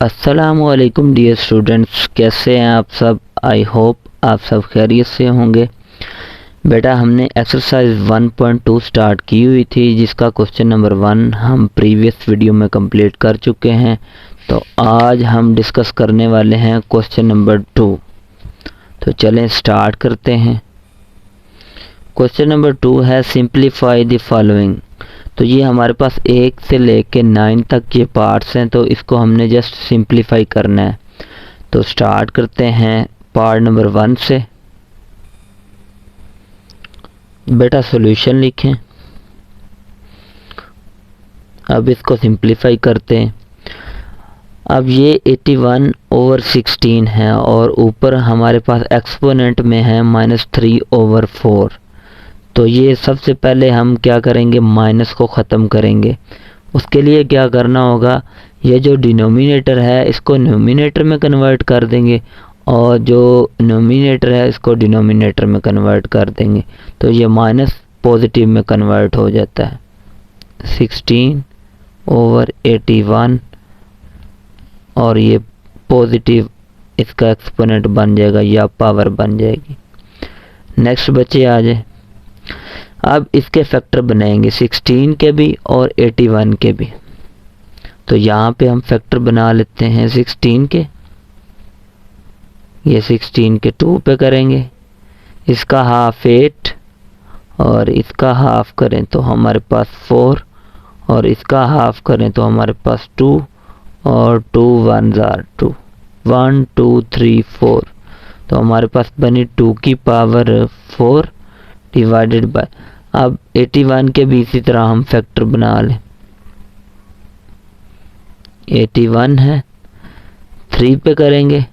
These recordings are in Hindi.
अस्सलामुअलैकुम डियर स्टूडेंट्स, कैसे हैं आप सब। आई होप आप सब खैरियत से होंगे। बेटा हमने एक्सरसाइज 1.2 स्टार्ट की हुई थी, जिसका क्वेश्चन नंबर 1 हम प्रीवियस वीडियो में कंप्लीट कर चुके हैं। तो आज हम डिस्कस करने वाले हैं क्वेश्चन नंबर 2। तो चलें स्टार्ट करते हैं। क्वेश्चन नंबर 2 है सिंप्लीफाई द फॉलोइंग। तो ये हमारे पास 1 से लेके 9 तक ये पार्ट्स हैं, तो इसको हमने जस्ट सिंप्लीफाई करना है। तो स्टार्ट करते हैं पार्ट नंबर 1 से। बेटा सॉल्यूशन लिखें। अब इसको सिंप्लीफाई करते हैं। अब ये 81/16 है और ऊपर हमारे पास एक्सपोनेंट में है -3/4। तो ये सबसे पहले हम क्या करेंगे, माइनस को ख़त्म करेंगे। उसके लिए क्या करना होगा, ये जो डिनोमिनेटर है इसको न्यूमिनेटर में कन्वर्ट कर देंगे और जो नोमिनेटर है इसको डिनोमिनेटर में कन्वर्ट कर देंगे। तो ये माइनस पॉजिटिव में कन्वर्ट हो जाता है। 16/81 और ये पॉजिटिव इसका एक्सपोनेंट बन जाएगा या पावर बन जाएगी। नेक्स्ट बच्चे आ जाए। अब इसके फैक्टर बनाएंगे 16 के भी और 81 के भी। तो यहाँ पे हम फैक्टर बना लेते हैं 16 के। ये 16 के 2 पे करेंगे, इसका हाफ 8 और इसका हाफ करें तो हमारे पास 4 और इसका हाफ करें तो हमारे पास 2 और 2 1 जार 2 1 2 3 4। तो हमारे पास बनी 2 की पावर 4 डिवाइडेड बाय। अब 81 के भी इसी तरह हम फैक्टर बना लें। 81 है, 3 पे करेंगे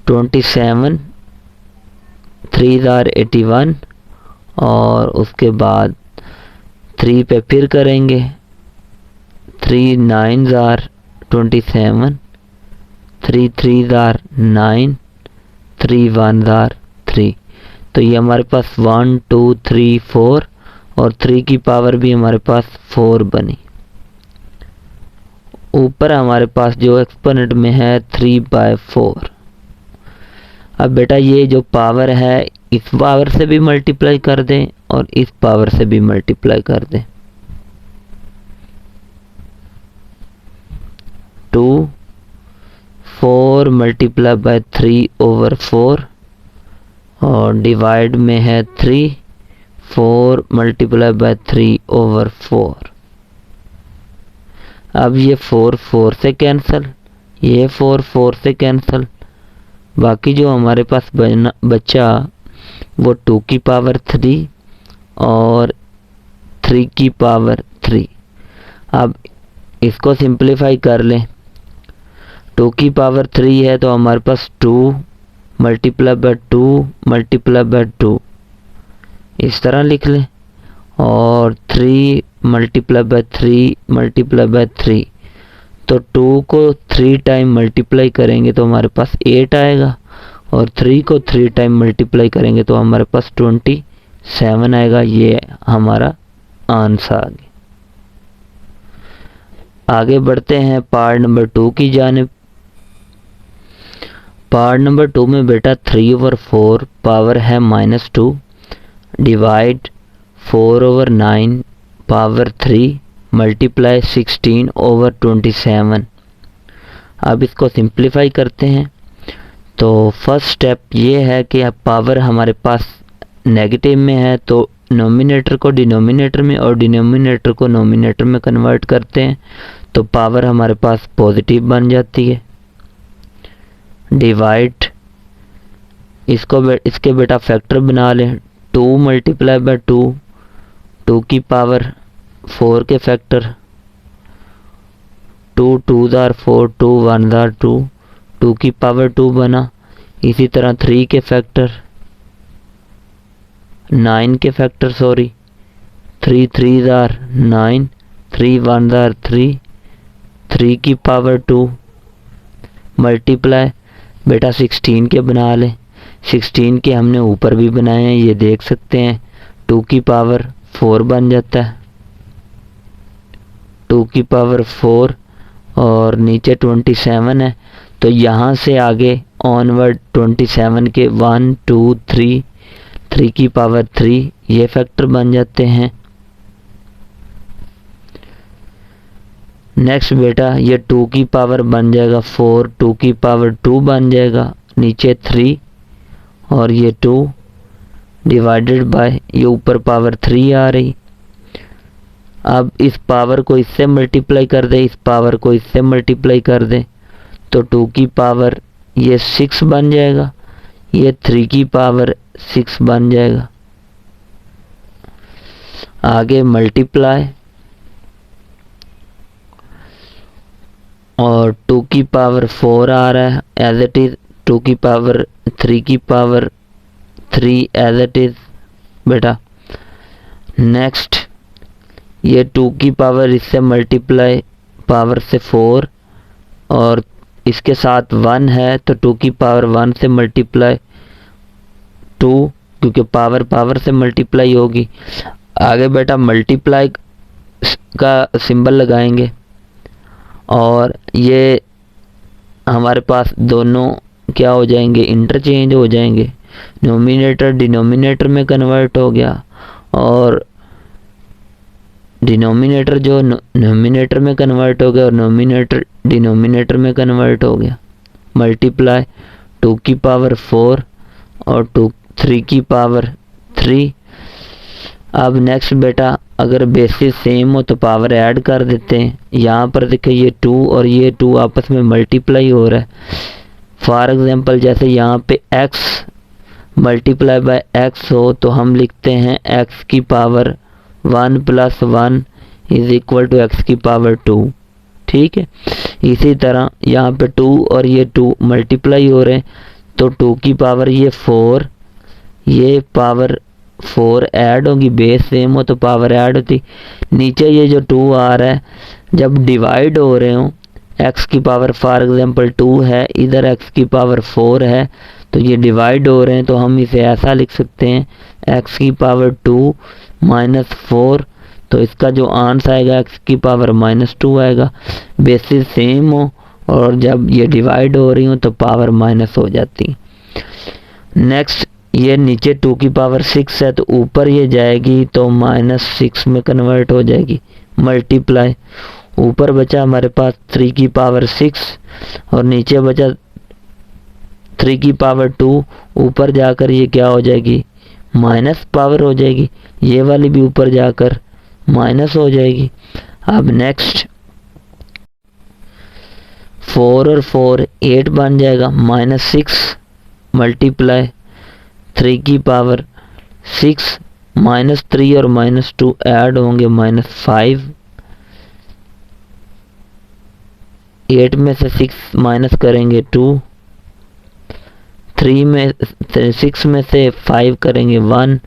27 3 जार 81 और उसके बाद 3 पे फिर करेंगे 3 9 जार 27 3 3 जार 9 3 1 जार 3। तो ये हमारे पास 1 2 3 4 और 3 की पावर भी हमारे पास 4 बनी। ऊपर हमारे पास जो एक्सपोनेंट में है 3/4। अब बेटा ये जो पावर है इस पावर से भी मल्टीप्लाई कर दें और इस पावर से भी मल्टीप्लाई कर दें। 2 4 मल्टीप्लाई बाय 3/4 और डिवाइड में है 3 4 मल्टीप्लाई बाय 3/4। अब ये 4 4 से कैंसिल, ये 4 4 से कैंसिल। बाकी जो हमारे पास बचा वो 2 की पावर 3 और 3 की पावर 3। अब इसको सिंप्लीफाई कर लें। 2 की पावर 3 है तो हमारे पास 2 मल्टीप्लाई बाय 2 मल्टीप्लाई बाय 2 इस तरह लिख लें और 3 मल्टीप्लाई बाय 3 मल्टीप्लाई बाय 3। तो 2 को 3 टाइम मल्टीप्लाई करेंगे तो हमारे पास 8 आएगा और 3 को 3 टाइम मल्टीप्लाई करेंगे तो हमारे पास 27 आएगा। ये हमारा आंसर आ गया। आगे बढ़ते हैं पार्ट नंबर 2 की जानिब। पार्ट नंबर 2 में बेटा 3/4 पावर है -2 डिवाइड 4/9 पावर 3 मल्टीप्लाई 16/27। अब इसको सिंप्लीफाई करते हैं। तो फर्स्ट स्टेप ये है कि अब पावर हमारे पास नेगेटिव में है तो नोमिनेटर को डिनोमिनेटर में और डिनोमिनेटर को नोमिनेटर में कन्वर्ट करते हैं तो पावर हमारे पास पॉजिटिव बन जाती है। डिवाइड इसके बेटा फैक्टर बना लें 2 मल्टीप्लाई बाय 2 2 की पावर 4 के फैक्टर 2 2 जार 4 2 1 जार 2 2 की पावर 2 बना। इसी तरह 3 के फैक्टर 9 के फैक्टर 3 3 जार 9 3 1 जार 3 3 की पावर 2 मल्टीप्लाई बेटा 16 के बना लें। 16 के हमने ऊपर भी बनाए हैं, ये देख सकते हैं। 2 की पावर 4 बन जाता है, 2 की पावर 4 और नीचे 27 है, तो यहाँ से आगे ऑनवर्ड 27 के 1 2 3 3 की पावर 3 ये फैक्टर बन जाते हैं। नेक्स्ट बेटा ये 2 की पावर बन जाएगा 4, 2 की पावर 2 बन जाएगा, नीचे 3 और ये 2 डिवाइडेड बाय ये ऊपर पावर 3 आ रही। अब इस पावर को इससे मल्टीप्लाई कर दें, इस पावर को इससे मल्टीप्लाई कर दें, तो 2 की पावर ये 6 बन जाएगा, ये 3 की पावर 6 बन जाएगा। आगे मल्टीप्लाई और 2 की पावर 4 आ रहा है एज इट इज, 2 की पावर 3 की पावर 3 एज इट इज बेटा। नेक्स्ट ये 2 की पावर इससे मल्टीप्लाई पावर से 4 और इसके साथ 1 है, तो 2 की पावर 1 से मल्टीप्लाई 2, क्योंकि पावर पावर से मल्टीप्लाई होगी। आगे बेटा मल्टीप्लाई का सिंबल लगाएंगे और ये हमारे पास दोनों क्या हो जाएंगे, इंटरचेंज हो जाएंगे। नोमिनेटर डिनोमिनेटर में कन्वर्ट हो गया और डिनोमिनेटर जो नोमिनेटर में कन्वर्ट हो गया और नोमिनेटर डिनोमिनेटर में कन्वर्ट हो गया। मल्टीप्लाई 2 की पावर 4 और 3 की पावर 3। अब नेक्स्ट बेटा अगर बेसिस सेम हो तो पावर ऐड कर देते हैं। यहाँ पर देखिए ये 2 और ये 2 आपस में मल्टीप्लाई हो रहा है। फॉर एग्जांपल जैसे यहाँ पे x मल्टीप्लाई बाय x हो तो हम लिखते हैं x की power 1 + 1 is equal to x की पावर 2। ठीक है, इसी तरह यहाँ पे 2 और ये 2 मल्टीप्लाई हो रहे हैं, तो 2 की पावर ये 4, ये पावर 4 ऐड होगी, बेस सेम हो तो पावर ऐड होती। नीचे ये जो 2 आ रहा है जब डिवाइड हो रहे हो, x की पावर फॉर एग्जांपल 2 है, इधर x की पावर 4 है, तो ये डिवाइड हो रहे हैं, तो हम इसे ऐसा लिख सकते हैं x की पावर 2 - 4, तो इसका जो आंसर आएगा x की पावर -2 आएगा। बेसिस सेम हो और जब ये डिवाइड हो रही हो तो पावर माइनस हो जाती। नेक्स्ट ये नीचे 2 की पावर 6 है, तो ऊपर ये जाएगी तो -6 में कन्वर्ट हो जाएगी। मल्टीप्लाई ऊपर बचा हमारे पास 3 की पावर 6 और नीचे बचा 3 की पावर 2, ऊपर जाकर ये क्या हो जाएगी, माइनस पावर हो जाएगी, ये वाली भी ऊपर जाकर माइनस हो जाएगी। अब नेक्स्ट 4 और 4 8 बन जाएगा, -6 मल्टीप्लाई 3 की पावर 6 -3 और -2 ऐड होंगे -5। 8 में से 6 माइनस करेंगे 2, 6 में से 5 करेंगे 1,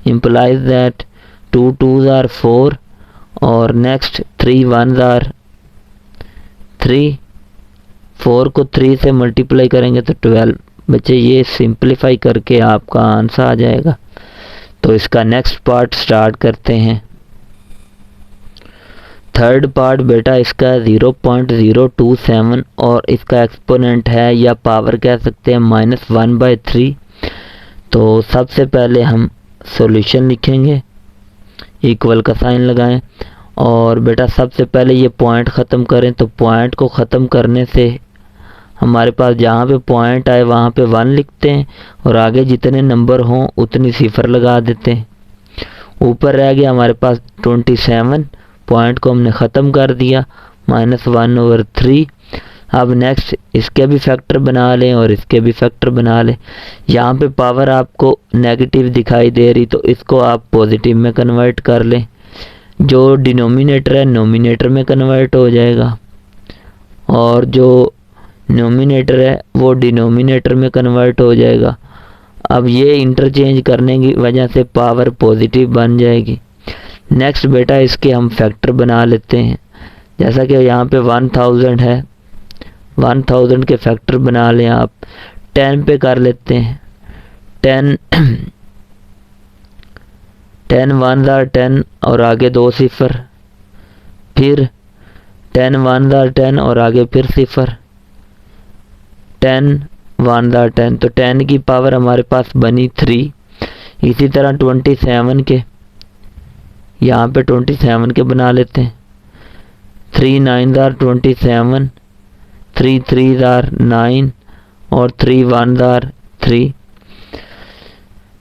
implies that 2 2s are 4 और नेक्स्ट 3 1s are 3। 4 को 3 से मल्टीप्लाई करेंगे तो 12। बच्चे ये सिंप्लीफाई करके आपका आंसर आ जाएगा। तो इसका नेक्स्ट पार्ट स्टार्ट करते हैं। थर्ड पार्ट बेटा इसका 0.027 और इसका एक्सपोनेंट है या पावर कह सकते हैं -1/3। तो सबसे पहले हम सॉल्यूशन लिखेंगे, इक्वल का साइन लगाएं और बेटा सबसे पहले ये पॉइंट ख़त्म करें। तो पॉइंट को ख़त्म करने से हमारे पास जहाँ पे पॉइंट आए वहाँ पे 1 लिखते हैं और आगे जितने नंबर हों उतनी सिफर लगा देते हैं। ऊपर रह गया हमारे पास 27, पॉइंट को हमने ख़त्म कर दिया, -1/3। अब नेक्स्ट इसके भी फैक्टर बना लें और इसके भी फैक्टर बना लें। यहाँ पे पावर आपको नेगेटिव दिखाई दे रही तो इसको आप पॉजिटिव में कन्वर्ट कर लें। जो डिनोमिनेटर है नोमिनेटर में कन्वर्ट हो जाएगा और जो नोमिनेटर है वो डिनोमिनेटर में कन्वर्ट हो जाएगा। अब ये इंटरचेंज करने की वजह से पावर पॉजिटिव बन जाएगी। नेक्स्ट बेटा इसके हम फैक्टर बना लेते हैं। जैसा कि यहाँ पे 1000 है, 1000 के फैक्टर बना लें आप। 10 पे कर लेते हैं, 10 10 1s are 10 और आगे 2 सिफर, फिर 10 1 दार 10 और आगे फिर 0, 10 1 दार 10, तो 10 की पावर हमारे पास बनी 3। इसी तरह 27 के, यहाँ पे 27 के बना लेते हैं। 3 9 दार 27, 3 3 दार 9 और 3 1 दार 3।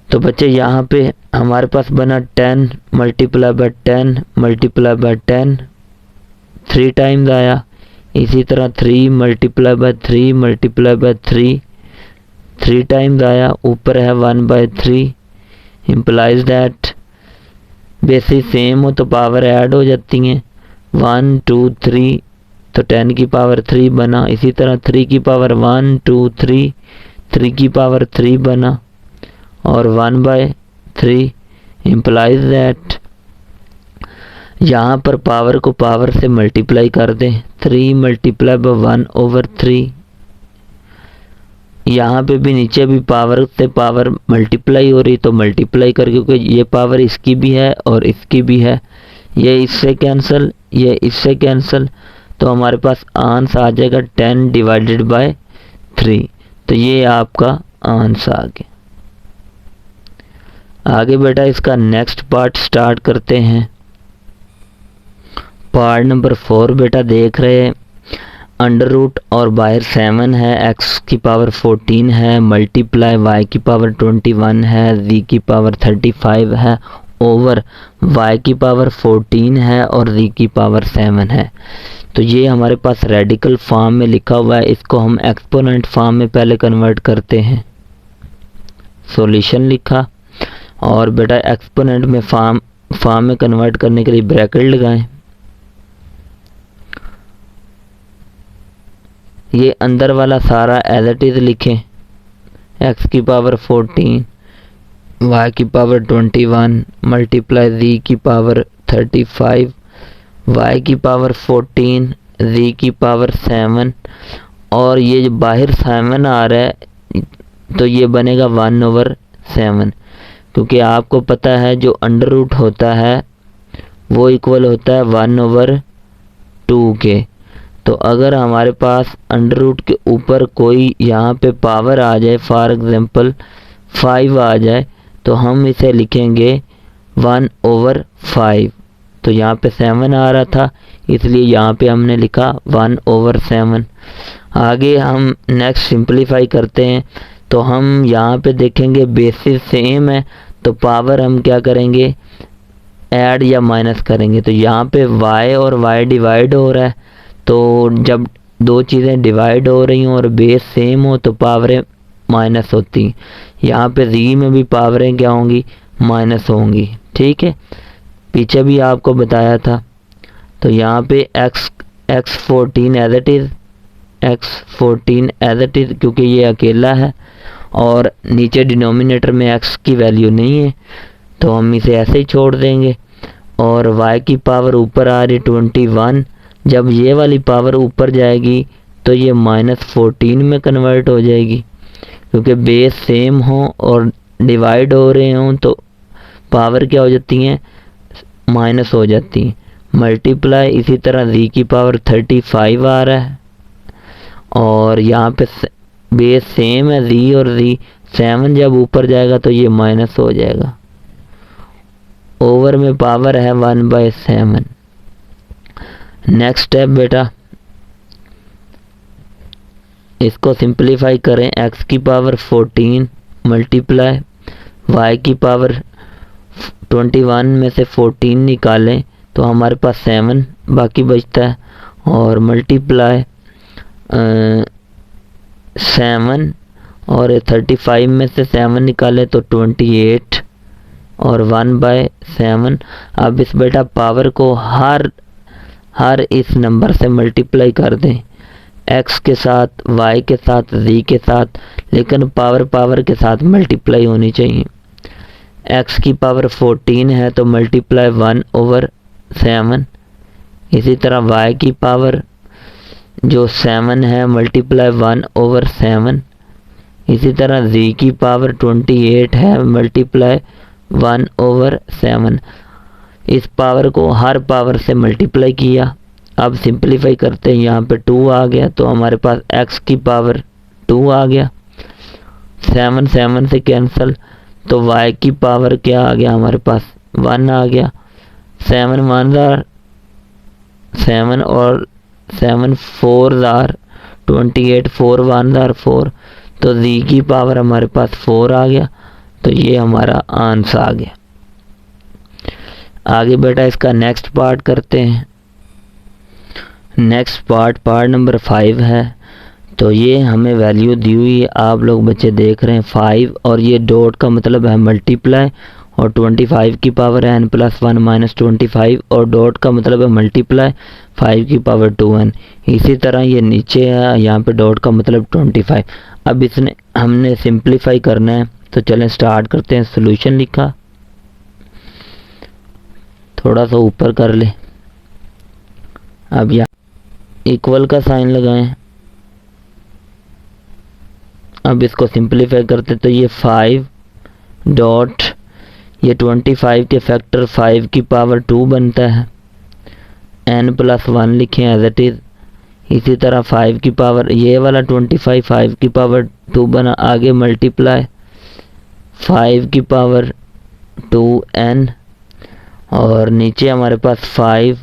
तो बच्चे यहाँ पे हमारे पास बना 10 multiply by 10 multiply by 10, 3 times आया। इसी तरह 3 multiply by 3 multiply by 3, 3 times आया। ऊपर है 1/3, इम्प्लाइज दैट बेसिस सेम हो तो पावर ऐड हो जाती हैं। 1 2 3, तो 10 की पावर 3 बना। इसी तरह 3 की पावर 1 2 3, 3 की पावर 3 बना और 1/3 इम्प्लाइज दैट यहाँ पर पावर को पावर से मल्टीप्लाई कर दें। 3 मल्टीप्लाई बाय 1/3, यहाँ पे भी नीचे भी पावर से पावर मल्टीप्लाई हो रही, तो मल्टीप्लाई कर, क्योंकि ये पावर इसकी भी है और इसकी भी है। ये इससे कैंसिल, ये इससे कैंसिल, तो हमारे पास आंसर आ जाएगा 10 डिवाइडेड बाय 3। तो ये आपका आंसर आ गया। आगे बेटा इसका नेक्स्ट पार्ट स्टार्ट करते हैं। पार्ट नंबर 4 बेटा देख रहे हैं। अंडर रूट और बाहर 7 है, x की पावर 14 है, मल्टीप्लाई y की पावर 21 है, z की पावर 35 है, ओवर y की पावर 14 है और z की पावर 7 है। तो ये हमारे पास रेडिकल फॉर्म में लिखा हुआ है। इसको हम एक्सपोनेंट फॉर्म में पहले कन्वर्ट करते हैं। सॉल्यूशन लिखा और बेटा एक्सपोनेंट में फॉर्म में कन्वर्ट करने के लिए ब्रैकेट लगाएं। ये अंदर वाला सारा एज इट इज लिखें। x की पावर 14, y की पावर 21 मल्टीप्लाई z की पावर 35, y की पावर 14, z की पावर 7 और ये जो बाहर 7 आ रहा है तो ये बनेगा 1/7, क्योंकि आपको पता है जो अंडर रूट होता है वो इक्वल होता है 1/2 के। तो अगर हमारे पास अंडर रूट के ऊपर कोई यहाँ पे पावर आ जाए, फॉर एग्जांपल 5 आ जाए, तो हम इसे लिखेंगे 1/5। तो यहाँ पे 7 आ रहा था, इसलिए यहाँ पे हमने लिखा 1/7। आगे हम नेक्स्ट सिंपलीफाई करते हैं। तो हम यहाँ पे देखेंगे बेसिस सेम है, तो पावर हम क्या करेंगे, ऐड या माइनस करेंगे। तो यहाँ पे y और y डिवाइड हो रहा है, तो जब दो चीज़ें डिवाइड हो रही हों और बेस सेम हो तो पावरें माइनस होती। यहाँ पे z में भी पावरें क्या होंगी, माइनस होंगी। ठीक है, पीछे भी आपको बताया था। तो यहाँ पे x14 as it is, x14 as it is, क्योंकि ये अकेला है और नीचे डिनोमिनेटर में x की वैल्यू नहीं है, तो हम इसे ऐसे ही छोड़ देंगे। और y की पावर ऊपर आ रही 21, जब ये वाली पावर ऊपर जाएगी तो ये -14 में कन्वर्ट हो जाएगी, क्योंकि बेस सेम हो और डिवाइड हो रहे हों तो पावर क्या हो जाती हैं, माइनस हो जाती हैं। मल्टीप्लाई, इसी तरह z की पावर 35 आ रहा है और यहाँ पे बेस सेम है z और z, 7 जब ऊपर जाएगा तो ये माइनस हो जाएगा। ओवर में पावर है 1/7। नेक्स्ट स्टेप बेटा, इसको सिंपलीफाई करें। x की पावर 14 मल्टीप्लाई y की पावर 21 में से 14 निकालें तो हमारे पास 7 बाकी बचता है, और मल्टीप्लाई 7 और 35 में से 7 निकालें तो 28 और 1/7। अब इस बेटा पावर को हर इस नंबर से मल्टीप्लाई कर दें, x के साथ, y के साथ, z के साथ, लेकिन पावर के साथ मल्टीप्लाई होनी चाहिए। x की पावर 14 है तो मल्टीप्लाई 1/7। इसी तरह y की पावर जो 7 है मल्टीप्लाई 1/7। इसी तरह z की पावर 28 है मल्टीप्लाई 1/7। इस पावर को हर पावर से मल्टीप्लाई किया अब सिंप्लीफाई करते हैं, यहाँ पे 2 आ गया तो हमारे पास x की पावर 2 आ गया, 7 7 से कैंसिल तो y की पावर क्या आ गया हमारे पास 1 आ गया, 7 1 आर 7 और 7 4 आर 28, 4 1 आर 4, तो z की पावर हमारे पास 4 आ गया। तो ये हमारा आंसर आ गया। आगे बेटा इसका नेक्स्ट पार्ट करते हैं। नेक्स्ट पार्ट नंबर 5 है। तो ये हमें वैल्यू दी हुई है, आप लोग बच्चे देख रहे हैं 5, और ये डॉट का मतलब है मल्टीप्लाई, और 25 की पावर n प्लस 1 माइनस 25, और डॉट का मतलब है मल्टीप्लाई 5 की पावर 2n। इसी तरह ये नीचे है, यहाँ पे डॉट का मतलब 25। अब इसने हमने सिंप्लीफाई करना है, तो चलें स्टार्ट करते हैं। सॉल्यूशन लिखा, थोड़ा सा ऊपर कर ले। अब यहाँ इक्वल का साइन लगाएं। अब इसको सिंप्लीफाई करते तो ये 5 डॉट ये 25 के फैक्टर 5 की पावर 2 बनता है, n प्लस 1 लिखें एज इट इज़। इसी तरह 5 की पावर ये वाला 25 5 की पावर 2 बना, आगे मल्टीप्लाई 5 की पावर 2n, और नीचे हमारे पास 5,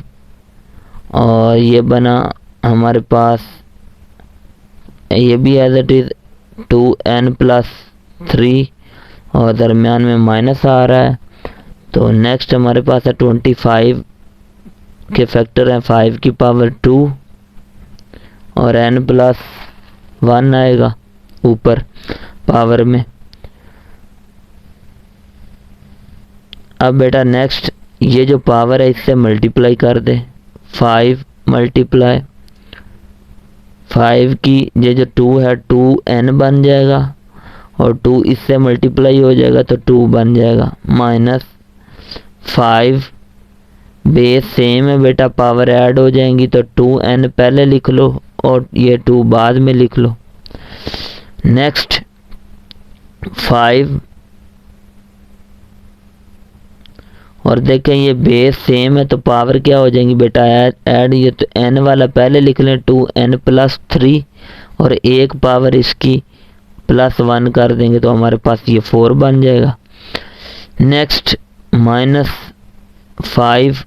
और ये बना हमारे पास ये भी as it is 2n plus 3, और दरमियान में माइनस आ रहा है। तो नेक्स्ट हमारे पास है 25 के फैक्टर हैं 5 की पावर 2, और n प्लस 1 आएगा ऊपर पावर में। अब बेटा नेक्स्ट ये जो पावर है इससे मल्टीप्लाई कर दे, 5 मल्टीप्लाई 5 की ये जो 2 है 2n बन जाएगा, और 2 इससे मल्टीप्लाई हो जाएगा तो 2 बन जाएगा, माइनस 5 बेस सेम है बेटा, पावर ऐड हो जाएंगी तो 2n पहले लिख लो और ये 2 बाद में लिख लो। नेक्स्ट 5, और देखें ये बेस सेम है तो पावर क्या हो जाएंगी बेटा ऐड, ये तो n वाला पहले लिख लें 2n प्लस 3, और एक पावर इसकी प्लस 1 कर देंगे तो हमारे पास ये 4 बन जाएगा। नेक्स्ट माइनस 5,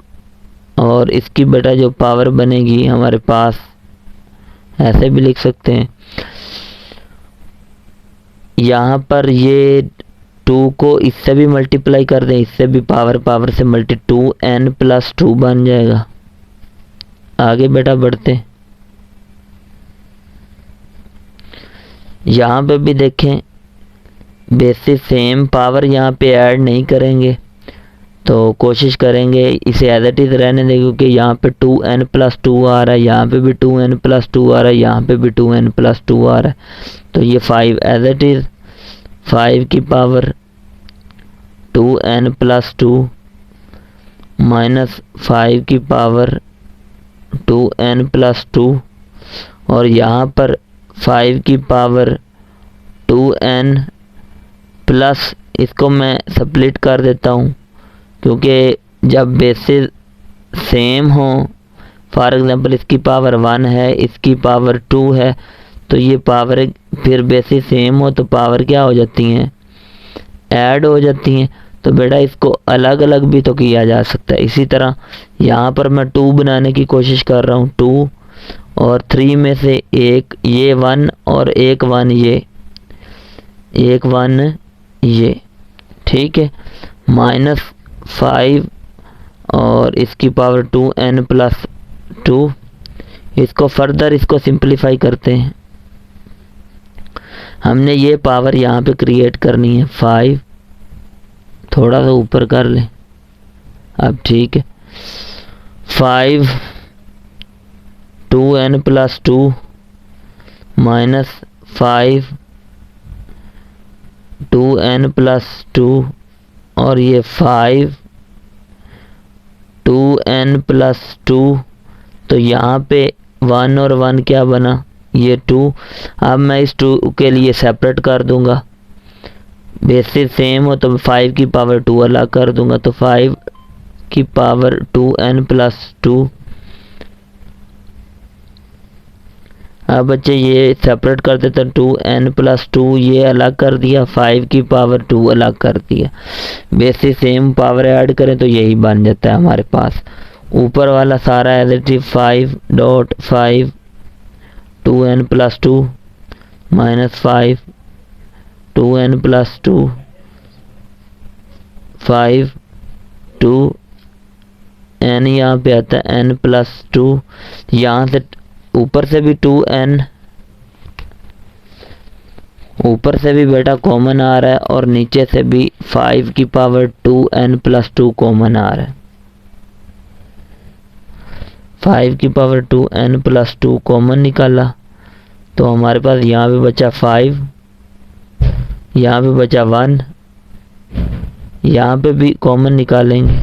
और इसकी बेटा जो पावर बनेगी हमारे पास ऐसे भी लिख सकते हैं, यहाँ पर ये 2 को इससे भी मल्टीप्लाई कर दें, इससे भी पावर से मल्टी 2n प्लस 2 बन जाएगा। आगे बेटा बढ़ते, यहाँ पे भी देखें बेसिस सेम, पावर यहाँ पे ऐड नहीं करेंगे तो कोशिश करेंगे इसे एज इट इज़ रहने दें, क्योंकि यहाँ पे 2n प्लस 2 आ रहा है, यहाँ पे भी 2n प्लस 2 आ रहा है, यहाँ पे भी 2n प्लस 2 आ रहा है। तो ये 5 एज इट इज़ 5 की पावर 2n प्लस 2 माइनस 5 की पावर 2n प्लस 2, और यहाँ पर 5 की पावर 2n प्लस, इसको मैं स्प्लिट कर देता हूँ क्योंकि जब बेसिस सेम हो, फॉर एग्जांपल इसकी पावर 1 है इसकी पावर 2 है, तो ये पावर फिर बेसिस सेम हो तो पावर क्या हो जाती हैं, ऐड हो जाती हैं। तो बेटा इसको अलग अलग भी तो किया जा सकता है। इसी तरह यहाँ पर मैं 2 बनाने की कोशिश कर रहा हूँ, 2 और 3 में से एक ये 1 और एक 1 ये, एक 1 ये, ठीक है, माइनस 5 और इसकी पावर 2n प्लस 2। इसको फर्दर इसको सिंप्लीफाई करते हैं, हमने ये पावर यहाँ पे क्रिएट करनी है 5, थोड़ा सा ऊपर कर लें, अब ठीक है, 5 2n plus 2 minus 5 2n plus 2, और ये 5 2n प्लस 2, तो यहाँ पे 1 और 1 क्या बना, ये 2। अब मैं इस 2 के लिए सेपरेट कर दूंगा, बेसिस सेम हो तो 5 की पावर 2 अलग कर दूंगा, तो 5 की पावर 2n प्लस 2 अब बच्चे ये सेपरेट कर देते हैं, 2n+2 ये अलग कर दिया, 5 की पावर 2 अलग कर दिया, बेसिक सेम पावर ऐड करें तो यही बन जाता है हमारे पास। ऊपर वाला सारा as it is 5.5 2n+2 -5 2n+2 5 2n यहाँ पे आता है n+2, यहाँ से ऊपर से भी 2n, ऊपर से भी बेटा कॉमन आ रहा है और नीचे से भी 5 की पावर 2n+2 कॉमन आ रहा है। 5 की पावर 2n+2 कॉमन निकाला तो हमारे पास यहाँ पे बचा 5, यहाँ पे बचा 1, यहाँ पे भी कॉमन निकालेंगे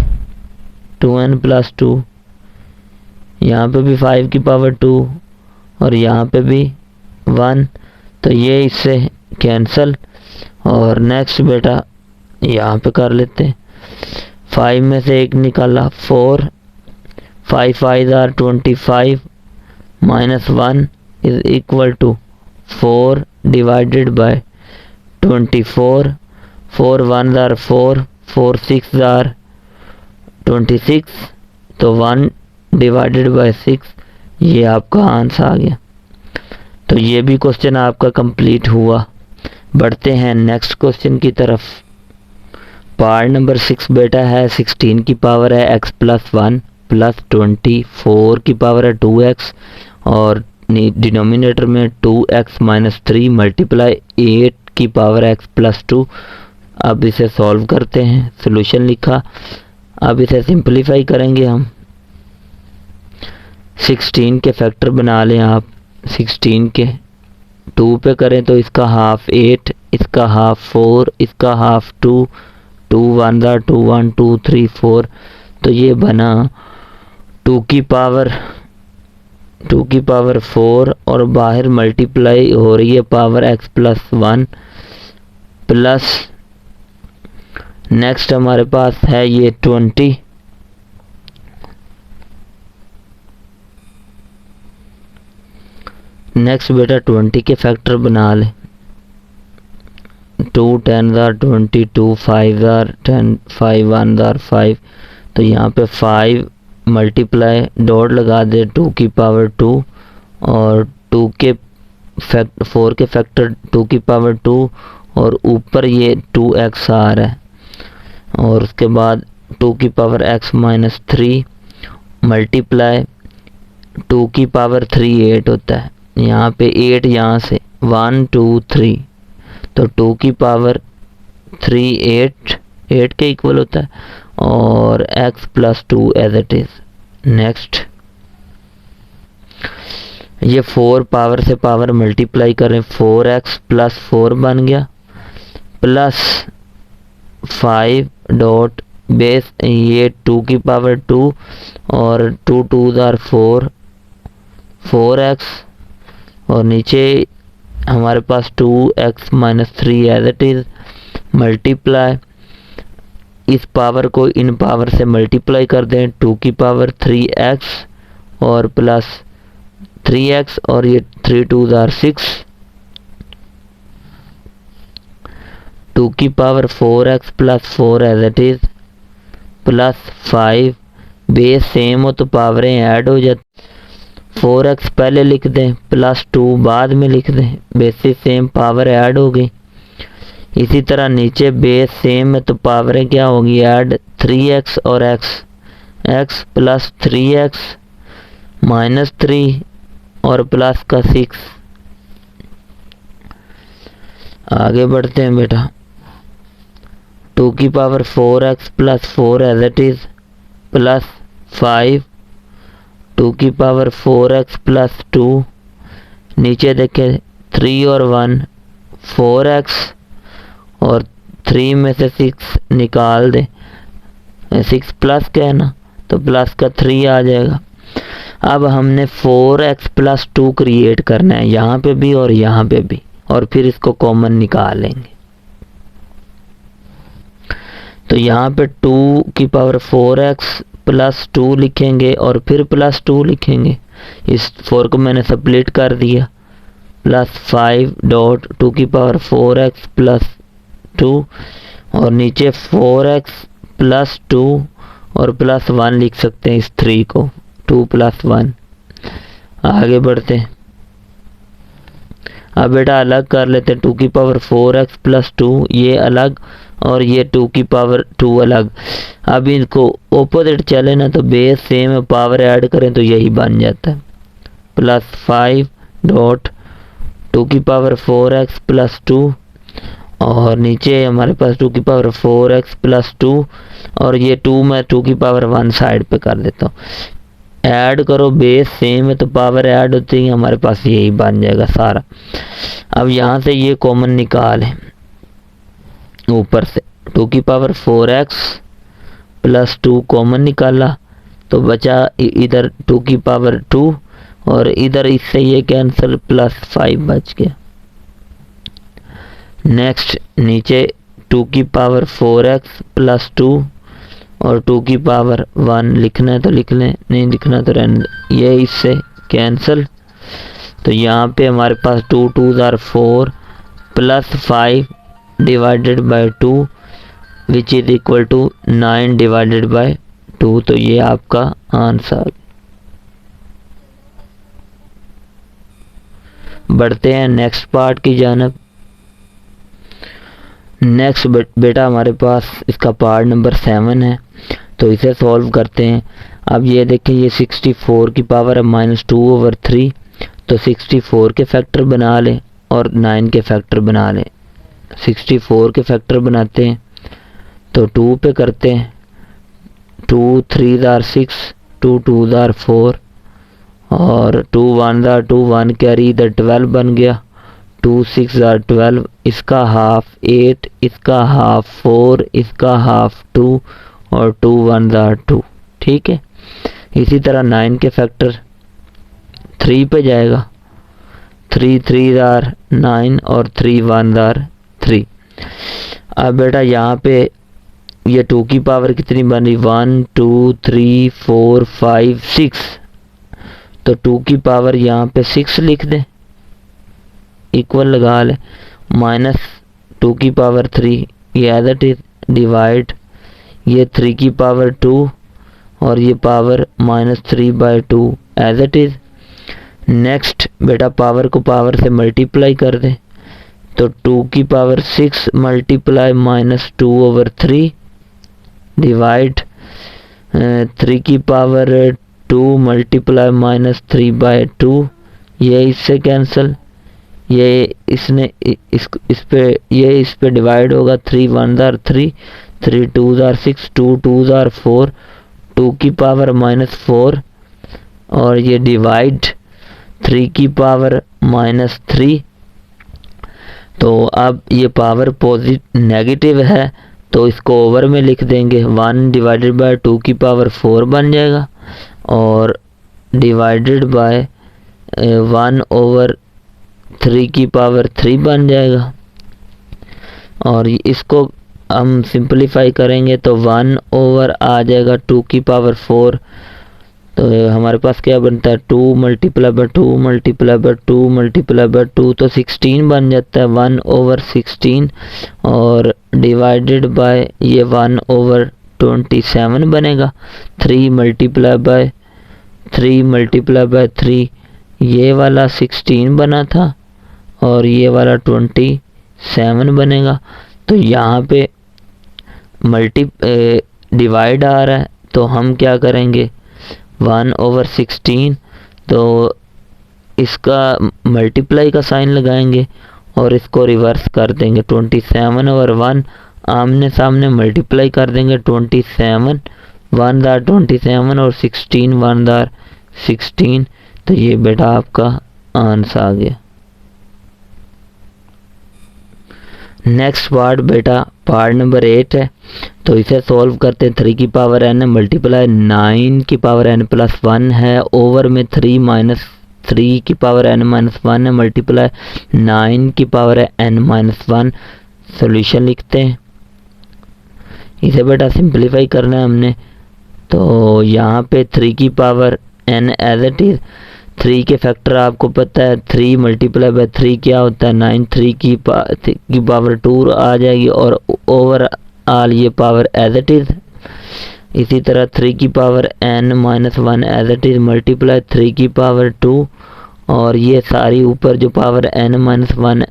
2n+2, यहाँ पे भी 5 की पावर 2 और यहाँ पे भी 1, तो ये इससे कैंसल। और नेक्स्ट बेटा यहाँ पे कर लेते हैं, 5 में से एक निकाला 4, 5 5 are 25 -1 is equal to 4 divided by 24, 4 1 are 4, 4 6 are 26, तो 1 डिवाइडेड बाय 6, ये आपका आंसर आ गया। तो ये भी क्वेश्चन आपका कंप्लीट हुआ। बढ़ते हैं नेक्स्ट क्वेश्चन की तरफ। पार्ट नंबर 6 बेटा है 16 की पावर है x+1 + 20, 4 की पावर है 2x और डिनोमिनेटर में 2x - 3 मल्टीप्लाई 8 की पावर x+2। अब इसे सॉल्व करते हैं, सॉल्यूशन लिखा, अब इसे सिंपलीफाई करेंगे हम। 16 के फैक्टर बना लें आप, 16 के 2 पे करें तो इसका हाफ 8, इसका हाफ 4, इसका हाफ 2, 2 1 2 1 2 3 4, तो ये बना 2 की पावर 4 और बाहर मल्टीप्लाई हो रही है पावर x+1 प्लस नेक्स्ट हमारे पास है ये 20, नेक्स्ट बेटा 20 के फैक्टर बना ले, 2 10 आर 20, 2 5 आर 10, 5 1 आर 5, तो यहाँ पे 5 मल्टीप्लाई डॉट लगा दे 2 की पावर 2 और 4 के फैक्टर 2 की पावर 2 और ऊपर ये 2x आ रहा है और उसके बाद 2 की पावर x - 3 मल्टीप्लाई 2 की पावर 3 8 होता है, यहाँ पे 8 यहाँ से 1 2 3, तो 2 की पावर 3 8 के इक्वल होता है और x+2 as it is. Next ये 4 पावर से पावर मल्टीप्लाई करें, 4x + 4 बन गया प्लस 5 डॉट बेस ये 2 की पावर 2 और 2 2 आर 4, 4x और नीचे हमारे पास 2x - 3 as it is multiply, इस पावर को इन पावर से मल्टीप्लाई कर दें, 2 की पावर 3x और प्लस 3x और ये 3 2 आर 6, 2 की power 4x + 4 as it is plus 5, base same हो तो पावरें ऐड हो जाती, 4x पहले लिख दें प्लस 2 बाद में लिख दें, बेसिस सेम पावर ऐड हो गई। इसी तरह नीचे बेस सेम है तो पावरें क्या होगी ऐड, 3x और x प्लस 3x -3 और प्लस का 6। आगे बढ़ते हैं बेटा, 2 की power 4x + 4 as it is plus 5, 2 की पावर 4x + 2, नीचे देखें 3 और 1 4x और 3 में से 6 निकाल दें, 6 प्लस का है ना तो प्लस का 3 आ जाएगा। अब हमने 4x + 2 क्रिएट करना है यहाँ पे भी और यहाँ पे भी और फिर इसको कॉमन निकालेंगे। तो यहाँ पे 2 की पावर 4x + 2 लिखेंगे और फिर +2 लिखेंगे, इस 4 को मैंने स्प्लिट कर दिया प्लस 5 डॉट 2 की पावर 4x प्लस 2 और नीचे 4x प्लस 2 और प्लस 1 लिख सकते हैं इस 3 को, 2 प्लस 1। आगे बढ़ते हैं। अब बेटा अलग कर लेते हैं, 2 की पावर 4x प्लस 2 ये अलग और ये 2 की पावर 2 अलग। अब इनको ओपोजिट चले ना तो बेस सेम है, पावर ऐड करें तो यही बन जाता है, प्लस 5 डॉट 2 की पावर 4x प्लस 2 और नीचे हमारे पास 2 की पावर 4x प्लस 2 और ये 2 मैं 2 की पावर 1 साइड पे कर देता हूँ। ऐड करो, बेस सेम है तो पावर ऐड होती है, हमारे पास यही बन जाएगा सारा। अब यहाँ से ये कॉमन निकाल है, ऊपर से 2 की पावर 4x प्लस 2 कॉमन निकाला तो बचा इधर 2 की पावर 2 और इधर इससे ये कैंसिल, प्लस 5 बच गया। नेक्स्ट नीचे 2 की पावर 4x प्लस 2 और 2 की पावर 1 लिखना है तो लिख लें, नहीं लिखना तो रहने, ये इससे कैंसिल। तो यहाँ पे हमारे पास 2 2 are 4 plus 5 divided by 2 which is equal to 9 divided by 2। तो ये आपका आंसर। बढ़ते हैं नेक्स्ट पार्ट की जानब। नेक्स्ट बेटा हमारे पास इसका पार्ट नंबर 7 है, तो इसे सॉल्व करते हैं। अब ये देखें, ये 64 की पावर है -2/3, तो 64 के फैक्टर बना लें और 9 के फैक्टर बना लें। 64 के फैक्टर बनाते हैं तो 2 पे करते हैं, 2 3 आर 6, 2 2 आर 4 और 2 1 आर 2, 1 कैरी इधर 12 बन गया, 2 6 आर 12, इसका हाफ 8, इसका हाफ 4, इसका हाफ 2 और 2 1 आर 2। ठीक है, इसी तरह 9 के फैक्टर 3 पे जाएगा, 3 3 आर 9 और 3 1 आर 3। अब बेटा यहाँ पे ये 2 की पावर कितनी बन रही, 1 2 3 4 5 6, तो 2 की पावर यहाँ पे 6 लिख दें, इक्वल लगा ले, माइनस 2 की पावर 3 ये एज इट इज, डिवाइड ये 3 की पावर 2 और ये power -3/2 as it is. Next बेटा पावर को पावर से मल्टीप्लाई कर दें, तो 2 की पावर 6 मल्टीप्लाई -2/3 डिवाइड 3 की पावर 2 मल्टीप्लाई -3/2, ये इससे कैंसिल, ये इसने इस पे डिवाइड होगा, 3 1 आर 3, 3 2 आर 6, 2 2 आर 4, 2 की पावर -4 और ये डिवाइड 3 की पावर -3। तो अब ये पावर पॉजिटिव नेगेटिव है तो इसको ओवर में लिख देंगे, 1 डिवाइडेड बाय 2 की पावर 4 बन जाएगा और डिवाइडेड बाय 1/3 की पावर 3 बन जाएगा। और इसको हम सिंपलीफाई करेंगे तो 1 ओवर आ जाएगा 2 की पावर 4, तो हमारे पास क्या बनता है, 2 multiply by 2 multiply by 2 multiply by 2, तो 16 बन जाता है, 1/16 और डिवाइडेड बाय ये 1/27 बनेगा, 3 मल्टीप्लाई बाय 3 ये वाला 16 बना था और ये वाला 27 बनेगा। तो यहाँ पे डिवाइड आ रहा है तो हम क्या करेंगे, 1/16, तो इसका मल्टीप्लाई का साइन लगाएंगे और इसको रिवर्स कर देंगे, 27 और 1 आमने सामने मल्टीप्लाई कर देंगे, 27 1 आर 27 और 16 1 आर 16। तो ये बेटा आपका आंसर आ गया। नेक्स्ट पार्ट बेटा पार्ट नंबर 8 है, तो इसे सॉल्व करते हैं। 3 की पावर n मल्टीप्लाई 9 की पावर n प्लस 1 है, ओवर में 3 माइनस 3 की पावर n माइनस 1 है, मल्टीप्लाई 9 की पावर n माइनस 1। सोल्यूशन लिखते हैं, इसे बेटा सिंपलीफाई करना है हमने, तो यहाँ पे 3 की power n as it is, 3 के फैक्टर आपको पता है, 3 मल्टीप्लाई बाय 3 क्या होता है 9, 3 की पावर 2 आ जाएगी और ओवरऑल ये पावर एज इट इज़। इसी तरह 3 की power n-1 as it is multiply 3 की पावर 2 और ये सारी ऊपर जो power n-1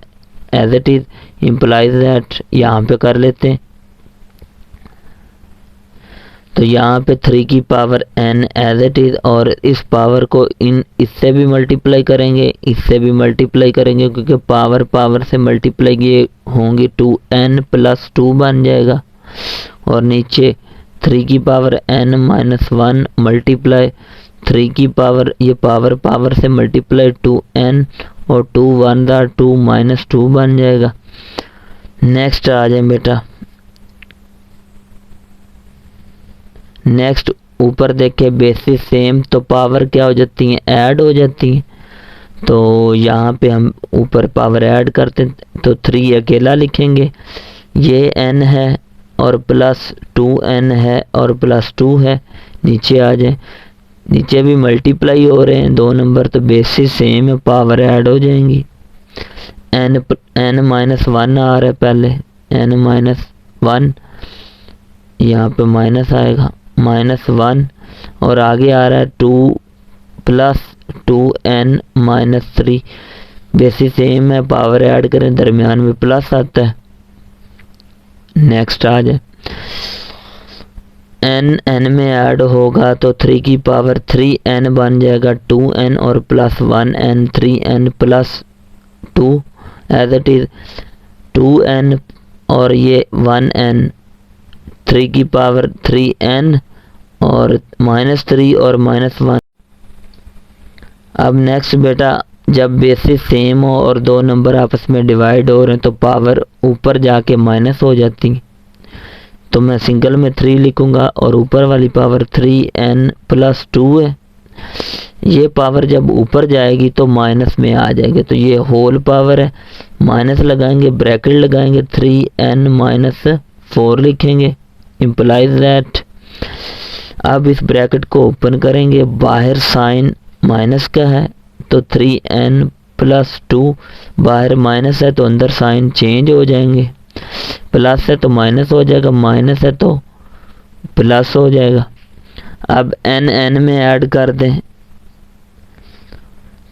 as it is implies that यहाँ पे कर लेते हैं। तो यहाँ पे 3 की power n as it is और इस पावर को इससे भी मल्टीप्लाई करेंगे, इससे भी मल्टीप्लाई करेंगे, क्योंकि पावर से मल्टीप्लाई ये होंगी 2n प्लस 2 बन जाएगा। और नीचे 3 की पावर n-1 मल्टीप्लाई 3 की पावर, ये पावर से मल्टीप्लाई 2n और 2 1 2 माइनस 2 बन जाएगा। नेक्स्ट आ जाए बेटा, नेक्स्ट ऊपर देखे बेसिस सेम, तो पावर क्या हो जाती है ऐड हो जाती है। तो यहाँ पे हम ऊपर पावर ऐड करते हैं तो 3 अकेला लिखेंगे, ये n है और प्लस 2n है और प्लस 2 है। नीचे आ जाए, नीचे भी मल्टीप्लाई हो रहे हैं 2 नंबर, तो बेसिस सेम है, पावर ऐड हो जाएंगी। n-1 आ रहा है पहले, n-1 यहाँ पे माइनस आएगा -1 और आगे आ रहा है 2 प्लस 2n-3 बेसिस सेम है, पावर ऐड करें दरमियान में प्लस आता है। नेक्स्ट आ जाए, n में ऐड होगा तो 3 की पावर 3n बन जाएगा, 2n और plus 1n 3n plus 2 as it is 2n और ये 1n 3 की पावर 3n और -3 और -1। अब नेक्स्ट बेटा, जब बेसिस सेम हो और 2 नंबर आपस में डिवाइड हो रहे हैं तो पावर ऊपर जाके माइनस हो जाती है। तो मैं सिंगल में 3 लिखूँगा और ऊपर वाली पावर 3n प्लस 2 है। ये पावर जब ऊपर जाएगी तो माइनस में आ जाएगी, तो ये होल पावर है, माइनस लगाएंगे, ब्रैकेट लगाएंगे, 3n - 4 लिखेंगे, इम्प्लाइज दैट। अब इस ब्रैकेट को ओपन करेंगे, बाहर साइन माइनस का है तो 3n प्लस 2, बाहर माइनस है तो अंदर साइन चेंज हो जाएंगे, प्लस है तो माइनस हो जाएगा, माइनस है तो प्लस हो जाएगा। अब n में ऐड कर दें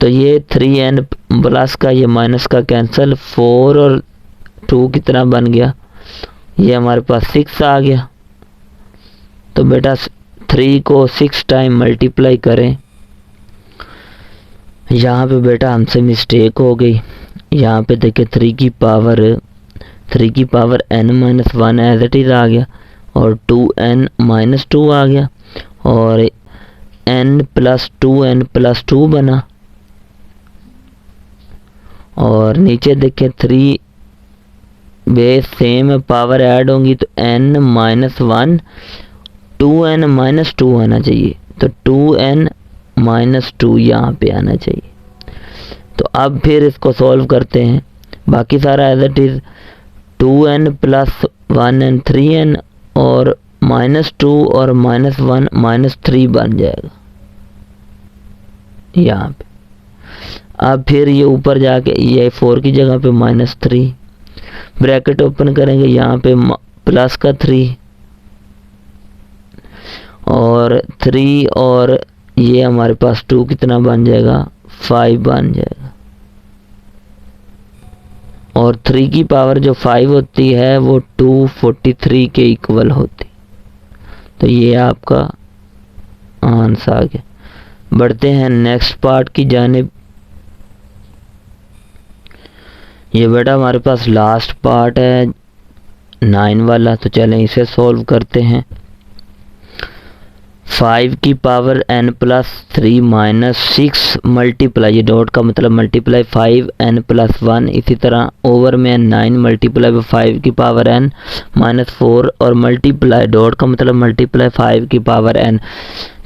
तो ये 3n प्लस का ये माइनस का कैंसिल, 4 और 2 कितना बन गया, ये हमारे पास 6 आ गया। तो बेटा 3 को 6 टाइम मल्टीप्लाई करें। यहाँ पे बेटा हमसे मिस्टेक हो गई, यहाँ पे देखे 3 की power n-1 as it is आ गया और 2n - 2 आ गया और n प्लस 2n प्लस 2 बना। और नीचे देखे 3 बेस सेम पावर ऐड होंगी तो n-1 2n - 2 आना चाहिए, तो 2n - 2 यहाँ पे आना चाहिए। तो अब फिर इसको सॉल्व करते हैं, बाकी सारा as it is 2n plus 1n 3n और -2 और -1 -3 बन जाएगा यहाँ पे। अब फिर ये ऊपर जाके ये 4 की जगह पे -3, ब्रैकेट ओपन करेंगे, यहाँ पे प्लस का 3 और 3 और ये हमारे पास 2 कितना बन जाएगा 5 बन जाएगा। और 3 की पावर जो 5 होती है वो 243 के इक्वल होती। तो ये आपका आंसर आ गया। बढ़ते हैं नेक्स्ट पार्ट की जानिब। ये बेटा हमारे पास लास्ट पार्ट है 9 वाला, तो चलें इसे सॉल्व करते हैं। 5 की power n plus 3 minus 6 multiply, ये डॉट का मतलब मल्टीप्लाई 5n प्लस 1, इसी तरह ओवर में 9 मल्टीप्लाई 5 की पावर n माइनस 4 और मल्टीप्लाई डॉट का मतलब मल्टीप्लाई 5 की पावर n।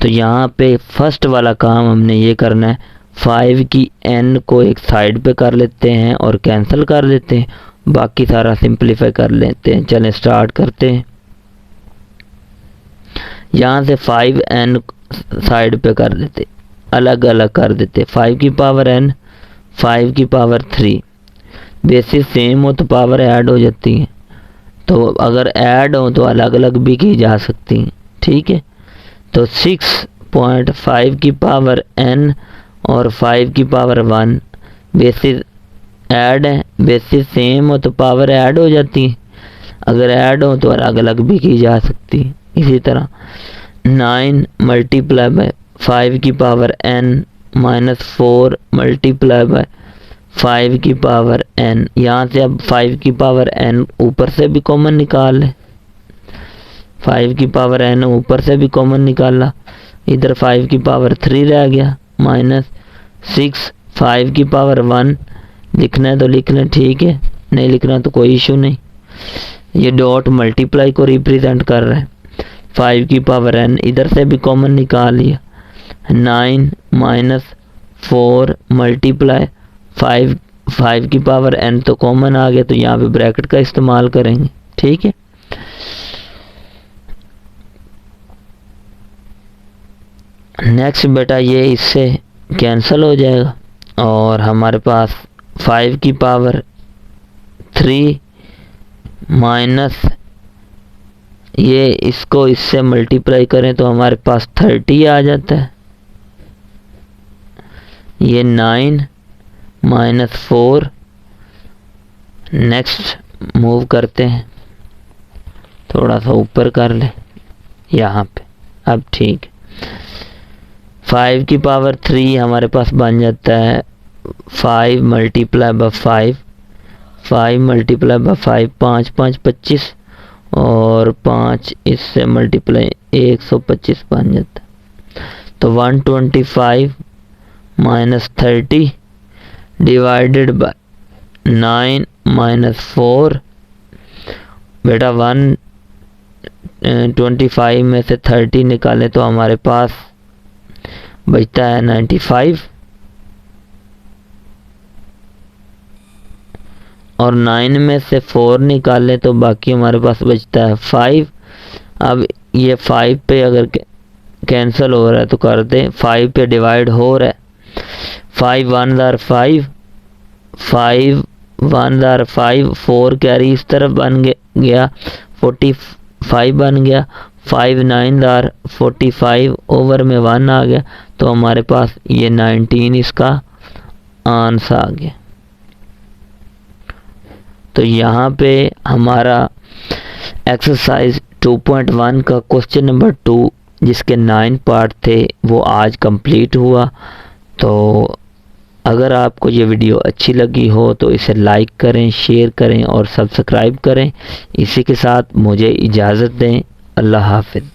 तो यहाँ पे फर्स्ट वाला काम हमने ये करना है, 5 की n को एक साइड पे कर लेते हैं और कैंसिल कर देते हैं, बाकी सारा सिंपलीफाई कर लेते हैं। चलें स्टार्ट करते हैं। यहाँ से 5n साइड पे कर देते, अलग अलग कर देते। 5 की पावर n, 5 की पावर 3, बेसिस सेम हो तो पावर ऐड हो जाती है, तो अगर ऐड हो तो अलग अलग भी की जा सकती हैं। ठीक है, तो 6.5 की पावर n और 5 की पावर 1 बेसिस ऐड है, बेसिस सेम हो तो पावर ऐड हो जाती है, अगर ऐड हो तो अलग अलग भी की जा सकती है। इसी तरह 9 मल्टीप्लाई बाय 5 की power n minus 4 multiply by 5 की पावर n, यहाँ से अब 5 की पावर n ऊपर से भी कॉमन निकाल लें, 5 की पावर n ऊपर से भी कॉमन निकाला, इधर 5 की पावर 3 रह गया, माइनस 6, 5 की पावर 1 लिखना है तो लिख लें, ठीक है, नहीं लिखना तो कोई इशू नहीं। ये डॉट मल्टीप्लाई को रिप्रेजेंट कर रहा है। 5 की पावर n इधर से भी कॉमन निकाल लिया, 9 माइनस 4 मल्टीप्लाई 5 की पावर n तो कॉमन आ गया, तो यहाँ पे ब्रैकेट का इस्तेमाल करेंगे। ठीक है, नेक्स्ट बेटा ये इससे कैंसिल हो जाएगा और हमारे पास 5 की पावर 3 माइनस ये इसको इससे मल्टीप्लाई करें तो हमारे पास 30 आ जाता है। ये 9 माइनस 4, नेक्स्ट मूव करते हैं, थोड़ा सा ऊपर कर ले यहाँ पे, अब ठीक। 5 की पावर 3 हमारे पास बन जाता है 5 मल्टीप्लाई बाय 5, 5 मल्टीप्लाई बाय 5, 5 5 25 और 5 इससे मल्टीप्लाई 125 बन जाता है। तो 125 माइनस 30 डिवाइडेड बाय 9 माइनस 4, बेटा 125 में से 30 निकालें तो हमारे पास बचता है 95 और 9 में से 4 निकालें तो बाकी हमारे पास बचता है 5। अब ये 5 पे अगर कैंसिल हो रहा है तो कर दें, 5 पे डिवाइड हो रहा है, 5 1 जार 5, 5 1 जार 5, 4 कैरी इस तरफ बन गया 45 बन गया, 5 9 जार 45 ओवर में 1 आ गया, तो हमारे पास ये 19 इसका आंसर आ गया। तो यहाँ पे हमारा एक्सरसाइज 2.1 का क्वेश्चन नंबर 2 जिसके 9 पार्ट थे वो आज कंप्लीट हुआ। तो अगर आपको ये वीडियो अच्छी लगी हो तो इसे लाइक करें, शेयर करें और सब्सक्राइब करें। इसी के साथ मुझे इजाज़त दें। अल्लाह हाफ़िज़।